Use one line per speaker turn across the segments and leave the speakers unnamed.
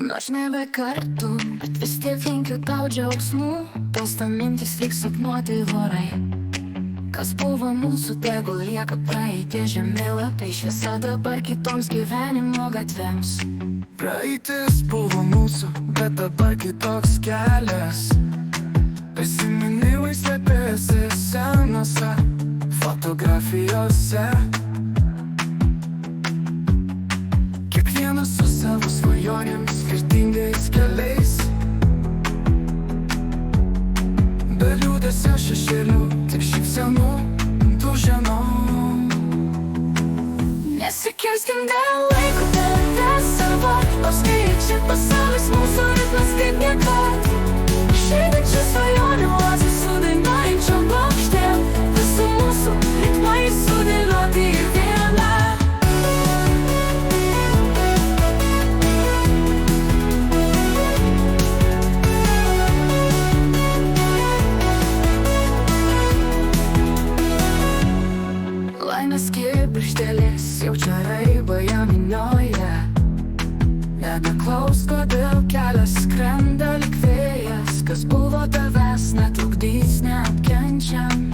Nors nebe kartu, bet vis tiek linkiu tau džiaugsmų. Tos ta mintis lyg sapnuoti vorai. Kas buvo mūsų, tegul lieka praeitie žemėlapiai. Šviesa dabar kitoms gyvenimo gatvėms.
Praeitis buvo mūsų, bet dabar kitoks kelias. Prisiminimai slėpėsi senose fotografijose. Kiekvienas su savo svajonėmis skirtingais keliais. Be liūdesio šešėlių, tik šypsenų duženų.
Nesikelskim dėl laiko, dėl savo. O skaičiai pasaulis mūsų ritmas kaip niekad. Žydinčių svajonių oazė su dainuojančiom plokštėm. Visų mūsų ritmai sudėlioti į vieną. Laimės kibirkštėlės jaučia raibą jam minioje. Nebeklaus, kodėl kelias skrenda lyg vėjas. Kas buvo tavęs netrukdys, neapkenčiam.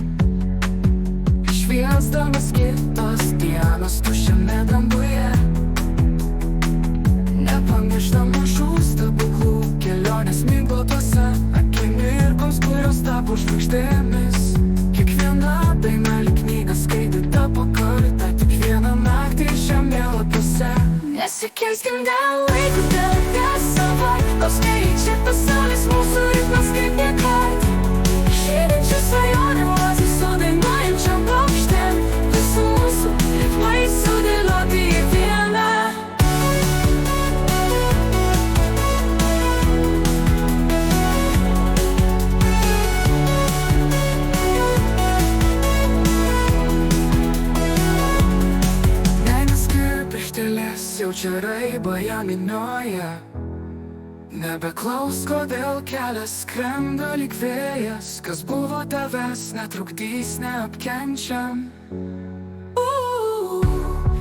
Šviesdamas kitos dienos tuščiame danguje. Nepamirštama mažų stebuklų kelionės miglotose akimirkoms, kurios tapo žvaigždėmis. Kiekviena daina lyg knyga skaityta po kartą, tik vieną naktį žemėlapiuose. Nesikelskim dėl laiko, dėl savo. O skaičiai pasaulis mūsų ritmas kaip niekad. Žydinčių svajonių oazė su dainuojančiom plokštėm. Visų mūsų ritmai sudėlioti į vieną. Meilės kibirkštėlės jaučia raibą jam minioje. Nebeklaus, kodėl kelias skrenda lyg vėjas. Kas buvo tavęs netrukdys, neapkenčiam.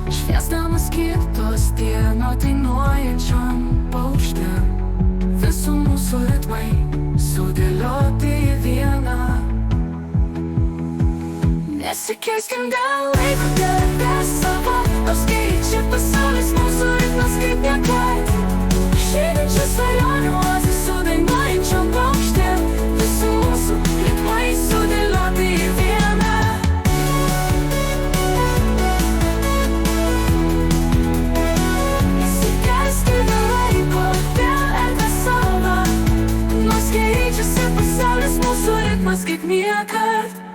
Šviesdamas kitos dienos dainuojančiom paukštėm. Visų mūsų ritmai sudėlioti į vieną. Nesikelskim dėl laiko, dėl savo. O skaičiai pasaulis mūsų ritmas kaip niekad. Žydinčių svajonių oazė su dainuojančiom plokštėm. Visų mūsų ritmai sudėlioti į vieną. Nesikelskim dėl laiko, dėl erdvės savo. Nors keičiasi pasaulis, mūsų ritmas kaip niekad.